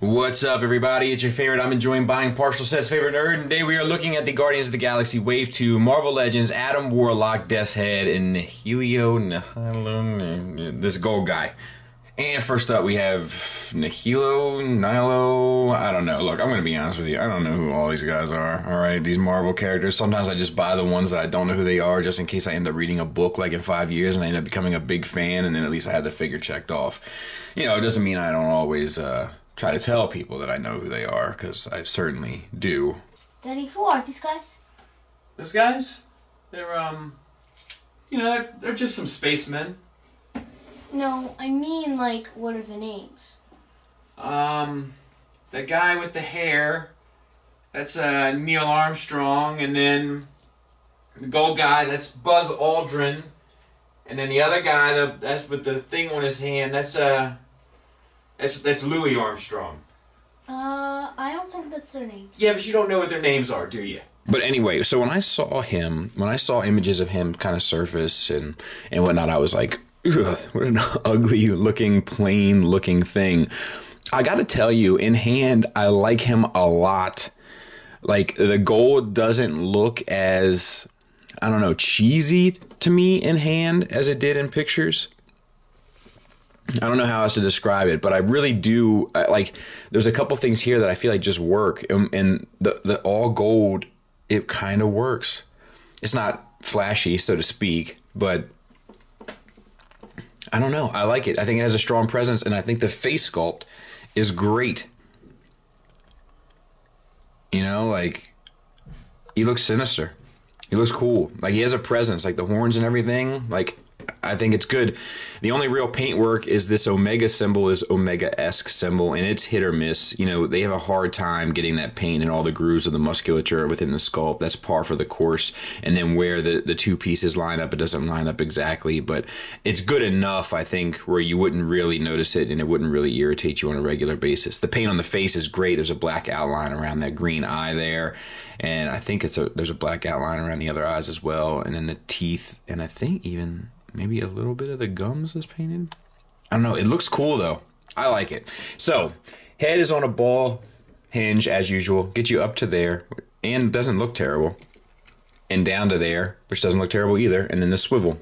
What's up, everybody? It's your favorite I'm enjoying buying partial sets favorite nerd, and today we are looking at the Guardians of the Galaxy Wave 2 Marvel Legends Adam Warlock, Death's Head, and Nihilo, this gold guy. And first up we have Nihilo, I don't know. Look, I'm going to be honest with you. I don't know who all these guys are, alright? These Marvel characters. Sometimes I just buy the ones that I don't know who they are just in case I end up reading a book like in 5 years and I end up becoming a big fan, and then at least I have the figure checked off. You know, it doesn't mean I don't always, try to tell people that I know who they are, because I certainly do. Daddy, who are these guys? Those guys? They're, you know, they're just some spacemen. No, I mean, like, what are the names? The guy with the hair, that's, Neil Armstrong, and then the gold guy, that's Buzz Aldrin, and then the other guy, that's with the thing on his hand, that's Louis Armstrong. I don't think that's their names. Yeah, but you don't know what their names are, do you? But anyway, so when I saw images of him kind of surface and whatnot, I was like, ugh, what an ugly looking, plain looking thing. I gotta tell you, in hand, I like him a lot. Like, the gold doesn't look as, I don't know, cheesy to me in hand as it did in pictures. I don't know how else to describe it, but I really do like. There's a couple things here that I feel like just work, and the all gold, it kind of works. It's not flashy, so to speak, but I don't know. I like it. I think it has a strong presence, and I think the face sculpt is great. You know, like, he looks sinister. He looks cool. Like, he has a presence, like the horns and everything. Like, I think it's good. The only real paint work is this Omega symbol, is Omega-esque symbol, and it's hit or miss. You know, they have a hard time getting that paint in all the grooves of the musculature within the sculpt. That's par for the course. And then where the two pieces line up, it doesn't line up exactly, but it's good enough, I think, where you wouldn't really notice it and it wouldn't really irritate you on a regular basis. The paint on the face is great. There's a black outline around that green eye there, and I think there's a black outline around the other eyes as well, and then the teeth, and I think even maybe a little bit of the gums is painted. I don't know. It looks cool, though. I like it. So, head is on a ball hinge, as usual. Get you up to there, and doesn't look terrible. And down to there, which doesn't look terrible either. And then the swivel.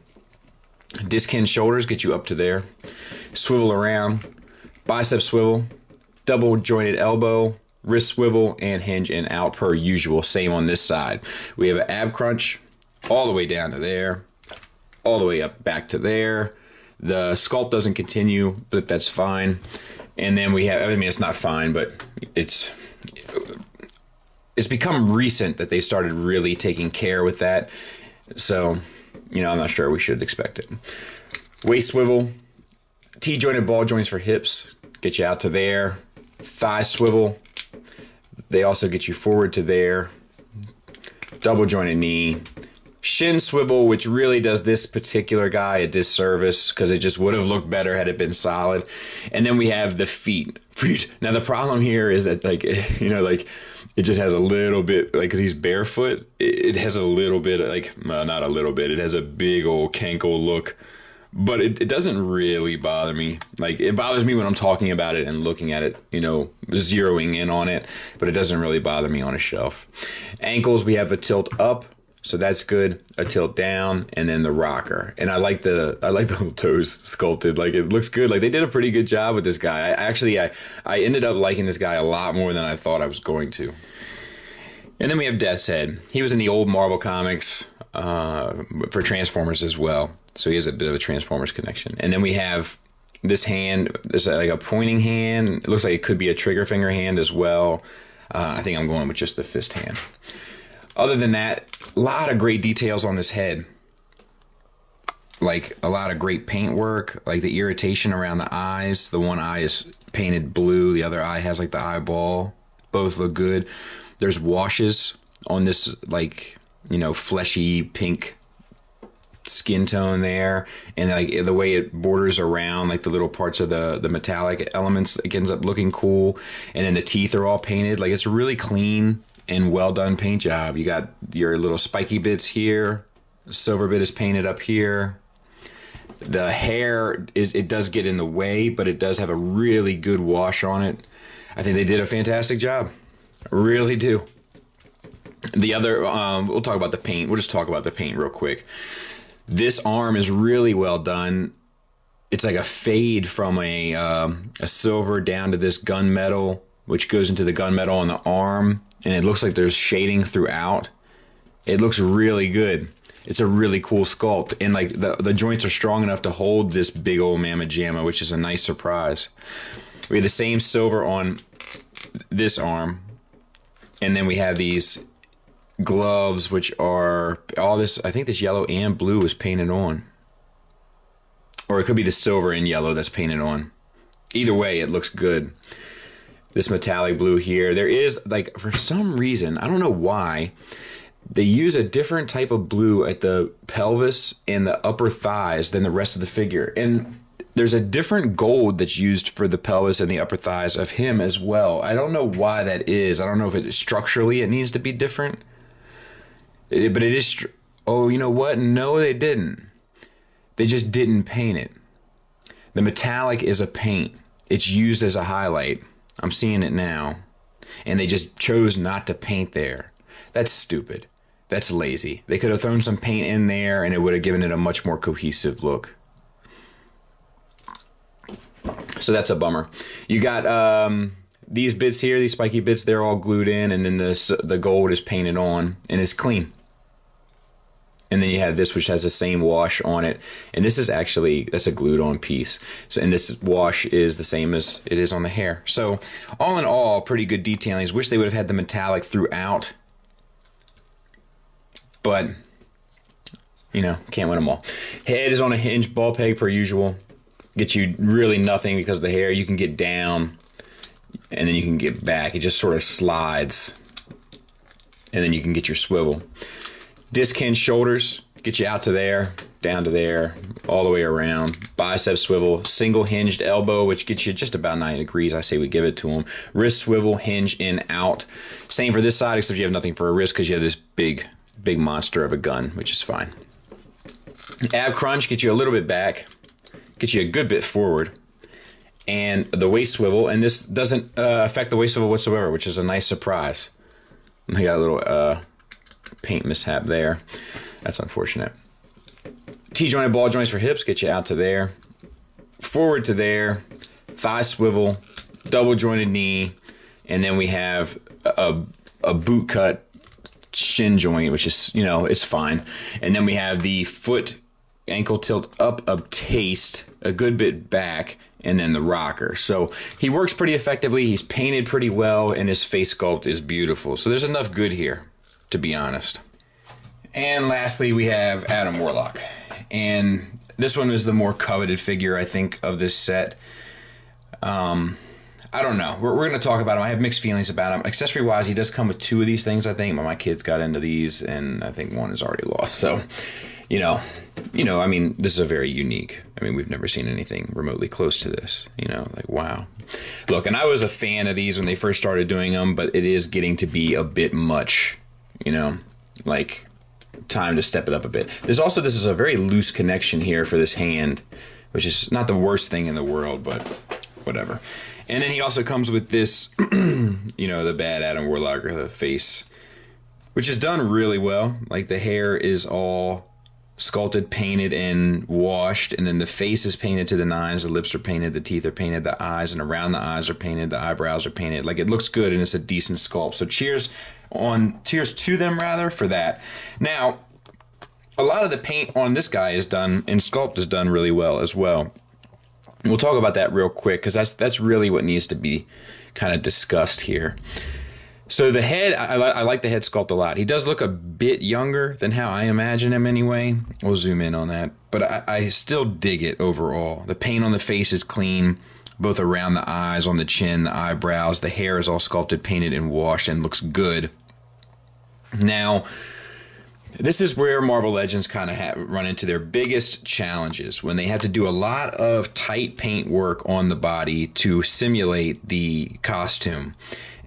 Disc hinge shoulders get you up to there. Swivel around. Bicep swivel. Double jointed elbow. Wrist swivel, and hinge and out per usual. Same on this side. We have an ab crunch all the way down to there. All the way up back to there. The sculpt doesn't continue, but that's fine. And then we have, I mean, it's not fine, but it's become recent that they started really taking care with that. So, you know, I'm not sure we should expect it. Waist swivel, T-jointed ball joints for hips, get you out to there. Thigh swivel, they also get you forward to there. Double jointed knee. Shin swivel, which really does this particular guy a disservice because it just would have looked better had it been solid. And then we have the feet. Now the problem here is that, like, you know, like, it just has a little bit, like, because he's barefoot, it has a little bit, like, well, not a little bit, it has a big old cankle look. But it doesn't really bother me. Like, it bothers me when I'm talking about it and looking at it, you know, zeroing in on it. But it doesn't really bother me on a shelf. Ankles, we have a tilt up. So that's good. A tilt down, and then the rocker. And I like the little toes sculpted. Like, it looks good. Like, they did a pretty good job with this guy. I ended up liking this guy a lot more than I thought I was going to. And then we have Death's Head. He was in the old Marvel comics for Transformers as well. So he has a bit of a Transformers connection. And then we have this hand. There's like a pointing hand. It looks like it could be a trigger finger hand as well. I think I'm going with just the fist hand. Other than that, a lot of great details on this head. Like, a lot of great paint work. Like, the irritation around the eyes. The one eye is painted blue. The other eye has, like, the eyeball. Both look good. There's washes on this, like, you know, fleshy pink skin tone there. And, like, the way it borders around, like, the little parts of the metallic elements, it ends up looking cool. And then the teeth are all painted. Like, it's really clean and well done paint job. You got your little spiky bits here. The silver bit is painted up here. The hair, it does get in the way, but it does have a really good wash on it. I think they did a fantastic job. I really do. The other, we'll talk about the paint. We'll just talk about the paint real quick. This arm is really well done. It's like a fade from a silver down to this gunmetal, which goes into the gunmetal on the arm, and it looks like there's shading throughout. It looks really good. It's a really cool sculpt, and like the joints are strong enough to hold this big old mamma jamma, which is a nice surprise. We have the same silver on this arm, and then we have these gloves, which are all this. I think this yellow and blue is painted on. Or it could be the silver and yellow that's painted on. Either way, it looks good. This metallic blue here. There is, like, for some reason, I don't know why, they use a different type of blue at the pelvis and the upper thighs than the rest of the figure. And there's a different gold that's used for the pelvis and the upper thighs of him as well. I don't know why that is. I don't know if it structurally it needs to be different. But it is... Oh, you know what? No, they didn't. They just didn't paint it. The metallic is a paint. It's used as a highlight. I'm seeing it now. And they just chose not to paint there. That's stupid. That's lazy. They could have thrown some paint in there and it would have given it a much more cohesive look. So that's a bummer. You got these bits here, these spiky bits, they're all glued in, and then the gold is painted on and it's clean. And then you have this, which has the same wash on it. And this is actually, that's a glued on piece. So, and this wash is the same as it is on the hair. So all in all, pretty good detailings. Wish they would have had the metallic throughout. But, you know, can't win them all. Head is on a hinge ball peg per usual. Gets you really nothing because of the hair. You can get down and then you can get back. It just sort of slides. And then you can get your swivel. Disc hinge shoulders, get you out to there, down to there, all the way around. Bicep swivel, single hinged elbow, which gets you just about 90 degrees. I say we give it to them. Wrist swivel, hinge in, out. Same for this side, except you have nothing for a wrist because you have this big monster of a gun, which is fine. Ab crunch, get you a little bit back, get you a good bit forward. And the waist swivel, and this doesn't affect the waist swivel whatsoever, which is a nice surprise. I got a little... paint mishap there. That's unfortunate. T-jointed ball joints for hips, get you out to there, forward to there, thigh swivel, double jointed knee, and then we have a boot cut shin joint, which is, you know, it's fine. And then we have the foot ankle tilt up a taste, a good bit back, and then the rocker. So he works pretty effectively. He's painted pretty well, and his face sculpt is beautiful. So there's enough good here, to be honest. And lastly, we have Adam Warlock. And this one is the more coveted figure, I think, of this set. I don't know. We're going to talk about him. I have mixed feelings about him. Accessory-wise, he does come with 2 of these things, I think. But my kids got into these, and I think one is already lost. So, you know, I mean, this is a very unique. I mean, we've never seen anything remotely close to this. You know, like, wow. Look, and I was a fan of these when they first started doing them, but it is getting to be a bit much. You know, like, time to step it up a bit. There's also, this is a very loose connection here for this hand, which is not the worst thing in the world, but whatever. And then he also comes with this, you know, the bad Adam Warlock, the face, which is done really well. Like, the hair is all sculpted, painted, and washed, and then the face is painted to the nines, the lips are painted, the teeth are painted, the eyes and around the eyes are painted, the eyebrows are painted. Like, it looks good, and it's a decent sculpt. So cheers to them, rather, for that. Now, a lot of the paint on this guy is done, and sculpt is done really well as well. We'll talk about that real quick, because that's really what needs to be kind of discussed here. So the head, I like the head sculpt a lot. He does look a bit younger than how I imagine him anyway. We'll zoom in on that. But I still dig it overall. The paint on the face is clean, both around the eyes, on the chin, the eyebrows. The hair is all sculpted, painted, and washed, and looks good. Now, this is where Marvel Legends kind of run into their biggest challenges, when they have to do a lot of tight paint work on the body to simulate the costume.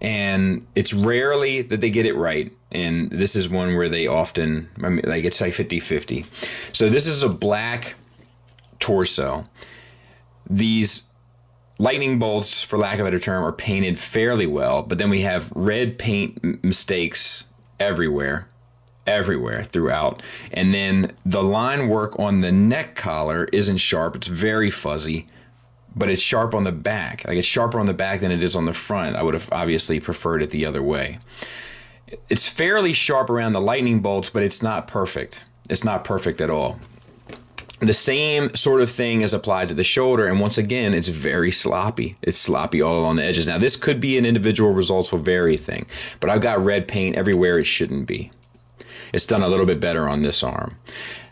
And it's rarely that they get it right. And this is one where they often, I mean, like, it's like 50-50. So this is a black torso. These lightning bolts, for lack of a better term, are painted fairly well, but then we have red paint mistakes everywhere throughout. And then the line work on the neck collar isn't sharp. It's very fuzzy, but it's sharp on the back. Like, it's sharper on the back than it is on the front. I would have obviously preferred it the other way. It's fairly sharp around the lightning bolts, but it's not perfect. It's not perfect at all. The same sort of thing is applied to the shoulder, and once again, it's very sloppy. It's sloppy all along the edges. Now, this could be an individual results will vary thing, but I've got red paint everywhere it shouldn't be. It's done a little bit better on this arm.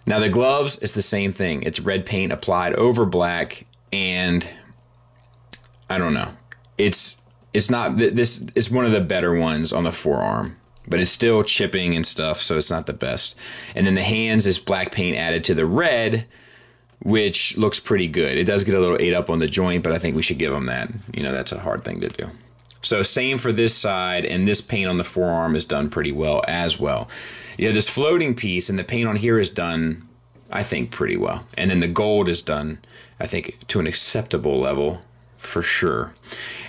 Now, the gloves, it's the same thing. It's red paint applied over black, and I don't know. It's not, this is one of the better ones on the forearm, but it's still chipping and stuff, so it's not the best. And then the hands is black paint added to the red, which looks pretty good. It does get a little ate up on the joint, but I think we should give them that. You know, that's a hard thing to do. So same for this side, and this paint on the forearm is done pretty well as well. Yeah, this floating piece and the paint on here is done, I think, pretty well. And then the gold is done, I think, to an acceptable level for sure.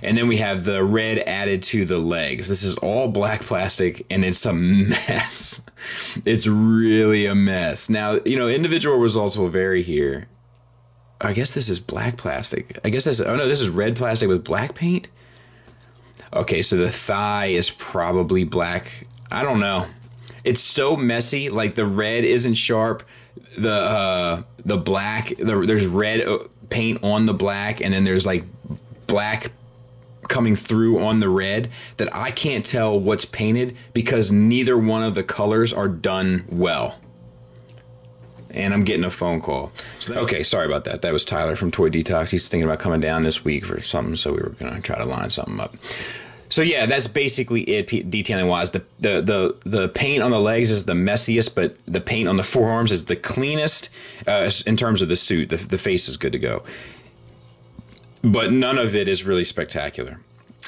And then we have the red added to the legs. This is all black plastic, and it's a mess. It's really a mess. Now, you know, individual results will vary here. I guess this is black plastic. I guess this, oh no, this is red plastic with black paint. Okay, so the thigh is probably black. I don't know. It's so messy. Like, the red isn't sharp. The black, there's red paint on the black, and then there's like black coming through on the red, that I can't tell what's painted because neither one of the colors are done well. And I'm getting a phone call. So okay, sorry about that. That was Tyler from Toy Detox. He's thinking about coming down this week for something, so we were going to try to line something up. So yeah, that's basically it detailing wise. The paint on the legs is the messiest, but the paint on the forearms is the cleanest in terms of the suit. The face is good to go. But none of it is really spectacular.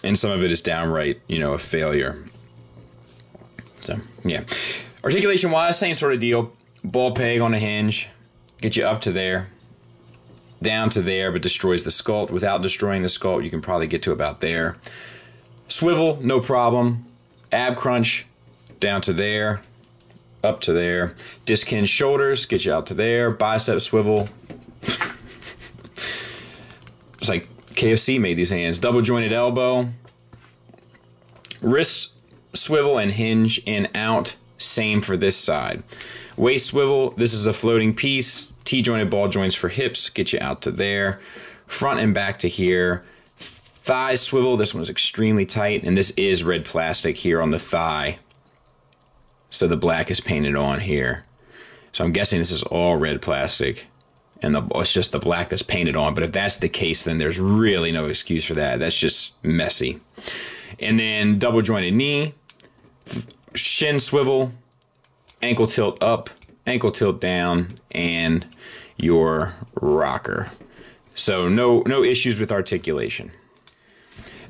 And some of it is downright, you know, a failure. So, yeah. Articulation wise, same sort of deal. Ball peg on a hinge. Get you up to there. Down to there, but destroys the sculpt. Without destroying the sculpt, you can probably get to about there. Swivel, no problem. Ab crunch, down to there. Up to there. Disc hinge shoulders, get you out to there. Bicep swivel. It's like KFC made these hands. Double jointed elbow. Wrist swivel and hinge in out. Same for this side. Waist swivel. This is a floating piece. T-jointed ball joints for hips. Get you out to there. Front and back to here. Thigh swivel. This one's extremely tight. And this is red plastic here on the thigh. So the black is painted on here. So I'm guessing this is all red plastic. And it's just the black that's painted on. But if that's the case, then there's really no excuse for that. That's just messy. And then double jointed knee, shin swivel, ankle tilt up, ankle tilt down, and your rocker. So no issues with articulation.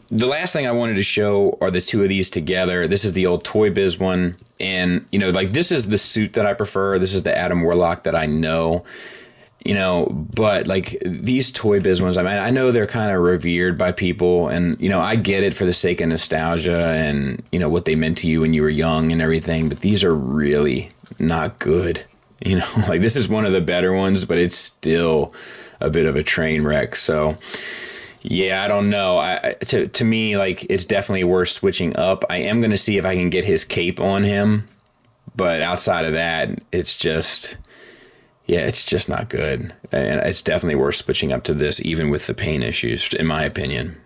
The last thing I wanted to show are the two of these together. This is the old Toy Biz one. And, you know, like, this is the suit that I prefer. This is the Adam Warlock that I know. You know, but like these Toy Biz ones, I mean, I know they're kind of revered by people, and, you know, I get it for the sake of nostalgia and, you know, what they meant to you when you were young and everything, but these are really not good. You know, like, this is one of the better ones, but it's still a bit of a train wreck. So, yeah, I don't know. To me, like, it's definitely worth switching up. I am going to see if I can get his cape on him, but outside of that, it's just... yeah, it's just not good. And it's definitely worth switching up to this, even with the paint issues, in my opinion.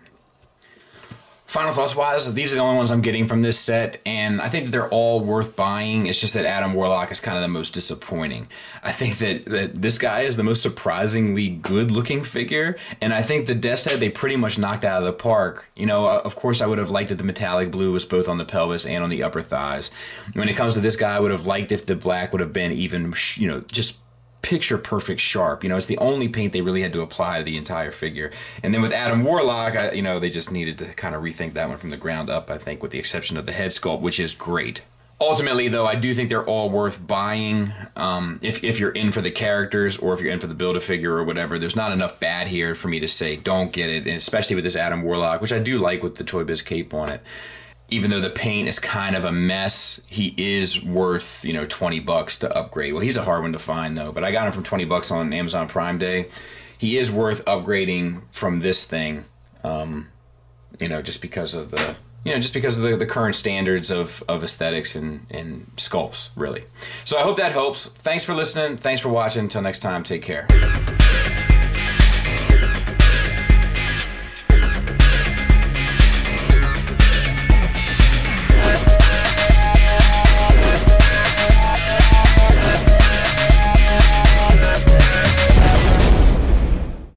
Final thoughts wise, these are the only ones I'm getting from this set, and I think that they're all worth buying. It's just that Adam Warlock is kind of the most disappointing. I think that this guy is the most surprisingly good looking figure, and I think the death set they pretty much knocked out of the park. You know, of course I would have liked if the metallic blue was both on the pelvis and on the upper thighs. When it comes to this guy, I would have liked if the black would have been even, you know, just picture perfect sharp. You know, it's the only paint they really had to apply to the entire figure. And then with Adam Warlock, you know, they just needed to kind of rethink that one from the ground up, I think, with the exception of the head sculpt, which is great. Ultimately, though, I do think they're all worth buying if you're in for the characters or if you're in for the Build-A-Figure or whatever. There's not enough bad here for me to say don't get it, and especially with this Adam Warlock, which I do like with the Toy Biz cape on it. Even though the paint is kind of a mess, he is worth, you know, $20 to upgrade. Well, he's a hard one to find, though, but I got him for $20 on Amazon Prime Day. He is worth upgrading from this thing, you know, just because of the... You know, just because of the current standards of aesthetics and sculpts, really. So I hope that helps. Thanks for listening. Thanks for watching. Until next time, take care.